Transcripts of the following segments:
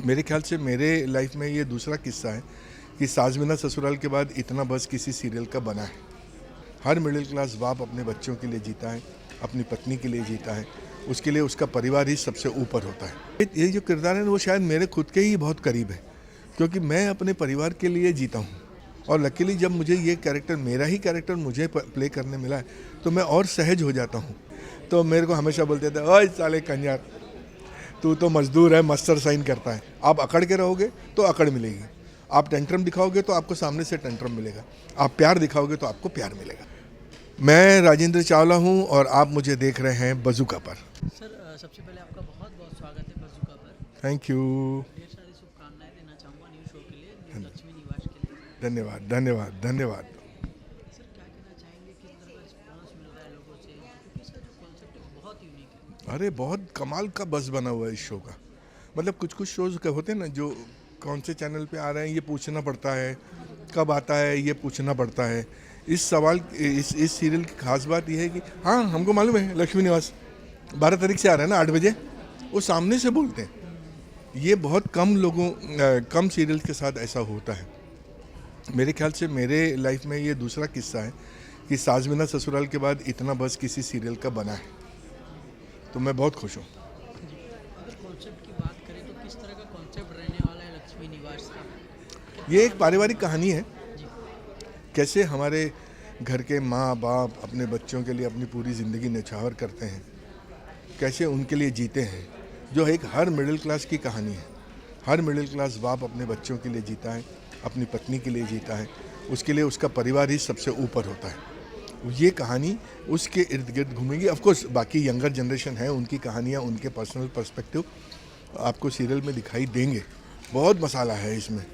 मेरे ख्याल से मेरे लाइफ में ये दूसरा किस्सा है कि सास बिना ससुराल के बाद इतना बज़ किसी सीरियल का बना है। हर मिडिल क्लास बाप अपने बच्चों के लिए जीता है, अपनी पत्नी के लिए जीता है, उसके लिए उसका परिवार ही सबसे ऊपर होता है। ये जो किरदार है वो शायद मेरे खुद के ही बहुत करीब है, क्योंकि मैं अपने परिवार के लिए जीता हूँ। और लकीली जब मुझे ये कैरेक्टर, मेरा ही कैरेक्टर मुझे प्ले करने मिला है, तो मैं और सहज हो जाता हूँ। तो मेरे को हमेशा बोलते थे, ओए साले कंजार, तू तो मजदूर है, मस्टर साइन करता है। आप अकड़ के रहोगे तो अकड़ मिलेगी, आप टेंट्रम दिखाओगे तो आपको सामने से टेंट्रम मिलेगा, आप प्यार दिखाओगे तो आपको प्यार मिलेगा। मैं राजेंद्र चावला हूं और आप मुझे देख रहे हैं बज़ूका पर। सर सबसे पहले आपका बहुत बहुत स्वागत है बज़ूका पर। Thank you. ढेर सारी शुभकामनाएं देना चाहूँगा न्यू शो के लिए, न्यू लक्ष्मी निवास के लिए। धन्यवाद धन्यवाद धन्यवाद। सर क्या कहना चाहेंगे, किस तरह का रिस्पॉन्स मिल रहा है लोगों से, क्योंकि इसका जो कॉन्सेप्ट है बहुत यूनिक है। अरे बहुत कमाल का बज़ बना हुआ है इस शो का। मतलब कुछ कुछ शोज़ होते हैं ना, जो कौन से चैनल पे आ रहे हैं ये पूछना पड़ता है, कब आता है ये पूछना पड़ता है। इस सीरियल की खास बात यह है कि हाँ, हमको मालूम है लक्ष्मी निवास 12 तारीख से आ रहा है ना 8 बजे, वो सामने से बोलते हैं। ये बहुत कम सीरियल के साथ ऐसा होता है। मेरे ख्याल से मेरे लाइफ में ये दूसरा किस्सा है कि सास बिना ससुराल के बाद इतना बज़ किसी सीरियल का बना है, तो मैं बहुत खुश हूँ। अगर कॉन्सेप्ट की बात करें तो किस तरह का कॉन्सेप्ट रहने वाला है लक्ष्मी निवास का? ये एक पारिवारिक कहानी है, जी। कैसे हमारे घर के माँ बाप अपने बच्चों के लिए अपनी पूरी ज़िंदगी न्यौछावर करते हैं, कैसे उनके लिए जीते हैं, जो एक हर मिडिल क्लास की कहानी है। हर मिडिल क्लास बाप अपने बच्चों के लिए जीता है, अपनी पत्नी के लिए जीता है, उसके लिए उसका परिवार ही सबसे ऊपर होता है। ये कहानी उसके इर्द गिर्द घूमेगी। ऑफ कोर्स बाकी यंगर जनरेशन है, उनकी कहानियाँ, उनके पर्सनल पर्सपेक्टिव आपको सीरियल में दिखाई देंगे। बहुत मसाला है इसमें,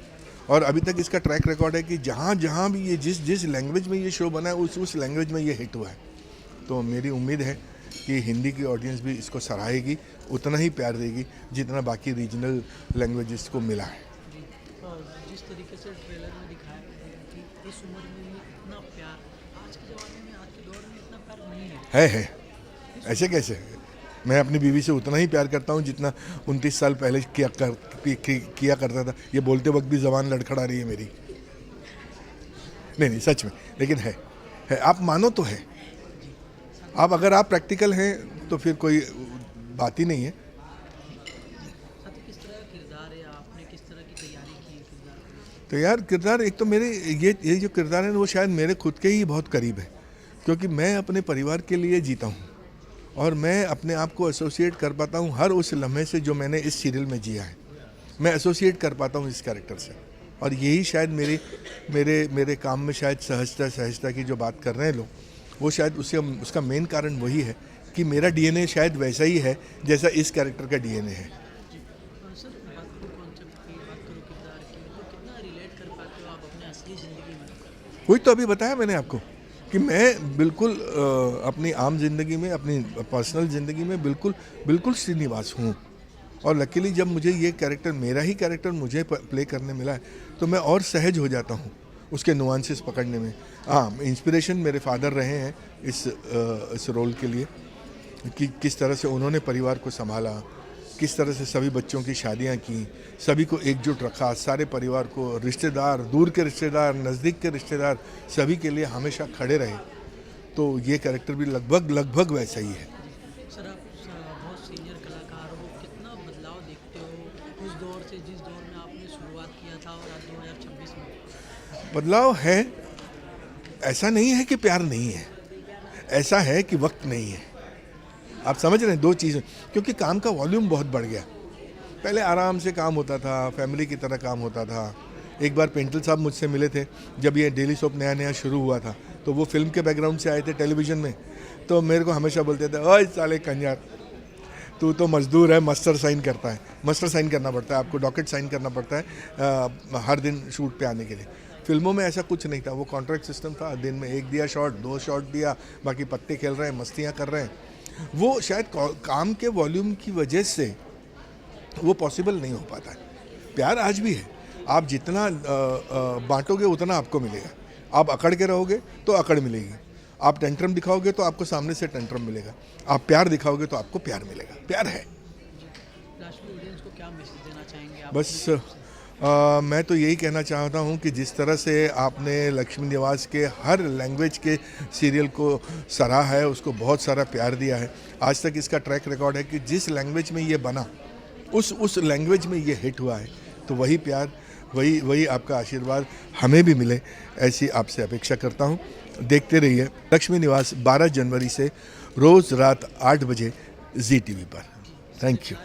और अभी तक इसका ट्रैक रिकॉर्ड है कि जहाँ जहाँ भी ये जिस लैंग्वेज में ये शो बना है उस लैंग्वेज में ये हिट हुआ है। तो मेरी उम्मीद है कि हिंदी की ऑडियंस भी इसको सराहेगी, उतना ही प्यार देगी जितना बाकी रीजनल लैंग्वेजेस को मिला है। जी। और जिस तरीके से ट्रेलर में दिखाया गया है कि इस उम्र में ही इतना प्यार, आज के ज़माने में, आज के दौर में इतना प्यार नहीं है। ऐसे कैसे? मैं अपनी बीवी से उतना ही प्यार करता हूँ जितना 29 साल पहले किया करता था। ये बोलते वक्त भी ज़बान लड़खड़ा रही है मेरी। नहीं सच में, लेकिन है। आप मानो तो है। आप अगर आप प्रैक्टिकल हैं तो फिर कोई बात ही नहीं है। साथ ही किस तरह का किरदार है, आपने किस तरह की तैयारी की है किरदार के लिए? तो यार किरदार एक तो मेरे ये जो किरदार है वो शायद मेरे खुद के ही बहुत करीब है, क्योंकि मैं अपने परिवार के लिए जीता हूँ और मैं अपने आप को एसोसिएट कर पाता हूँ हर उस लम्हे से जो मैंने इस सीरियल में जिया है। मैं एसोसिएट कर पाता हूँ इस कैरेक्टर से, और यही शायद मेरे काम में शायद सहजता की जो बात कर रहे हैं लोग, वो शायद उसका मेन कारण वही है कि मेरा डीएनए शायद वैसा ही है जैसा इस कैरेक्टर का डीएनए है। जी। और सर बात करूँ कॉन्सेप्ट की, बात करूँ किरदार की, तो कितना रिलेट कर पाते हो आप अपने असली ज़िंदगी में? वही तो अभी बताया मैंने आपको कि मैं बिल्कुल अपनी आम जिंदगी में, अपनी पर्सनल ज़िंदगी में बिल्कुल श्रीनिवास हूँ। और लकीली जब मुझे ये कैरेक्टर, मेरा ही कैरेक्टर मुझे प्ले करने मिला है, तो मैं और सहज हो जाता हूँ उसके नुआंसेस पकड़ने में। हाँ, इंस्पिरेशन मेरे फादर रहे हैं इस रोल के लिए, कि किस तरह से उन्होंने परिवार को संभाला, किस तरह से सभी बच्चों की शादियां की, सभी को एकजुट रखा, सारे परिवार को, रिश्तेदार, दूर के रिश्तेदार, नज़दीक के रिश्तेदार, सभी के लिए हमेशा खड़े रहे। तो ये कैरेक्टर भी लगभग वैसा ही है। सर आप बहुत सीनियर कलाकार हो, कितना बदलाव देखते हो उस दौर से जिस दौर में आपने शुरुआत किया था और आज 2026 में? बदलाव है, ऐसा नहीं है कि प्यार नहीं है, ऐसा है कि वक्त नहीं है। आप समझ रहे हैं, दो चीज़ें, क्योंकि काम का वॉल्यूम बहुत बढ़ गया। पहले आराम से काम होता था, फैमिली की तरह काम होता था। एक बार पेंटल साहब मुझसे मिले थे जब ये डेली सोप नया शुरू हुआ था, तो वो फिल्म के बैकग्राउंड से आए थे टेलीविज़न में। तो मेरे को हमेशा बोलते थे, ओए साले कंजार, तू तो मजदूर है, मस्टर साइन करता है। मस्टर साइन करना पड़ता है आपको, डॉकेट साइन करना पड़ता है हर दिन शूट पे आने के लिए। फिल्मों में ऐसा कुछ नहीं था, वो कॉन्ट्रैक्ट सिस्टम था। दिन में एक दिया शॉट, 2 शॉट दिया, बाकी पत्ते खेल रहे हैं, मस्तियाँ कर रहे हैं। वो शायद काम के वॉल्यूम की वजह से वो पॉसिबल नहीं हो पाता है। प्यार आज भी है, आप जितना बांटोगे उतना आपको मिलेगा। आप अकड़ के रहोगे तो अकड़ मिलेगी, आप टेंट्रम दिखाओगे तो आपको सामने से टेंट्रम मिलेगा, आप प्यार दिखाओगे तो आपको प्यार मिलेगा। प्यार है। लास्टली ऑडियंस को क्या मैसेज देना चाहेंगे आप? बस मैं तो यही कहना चाहता हूँ कि जिस तरह से आपने लक्ष्मी निवास के हर लैंग्वेज के सीरियल को सराहा है, उसको बहुत सारा प्यार दिया है। आज तक इसका ट्रैक रिकॉर्ड है कि जिस लैंग्वेज में ये बना उस लैंग्वेज में ये हिट हुआ है। तो वही प्यार, वही आपका आशीर्वाद हमें भी मिले, ऐसी आपसे अपेक्षा करता हूँ। देखते रहिए लक्ष्मी निवास 12 जनवरी से रोज़ रात 8 बजे जी टीवी पर। Thank you.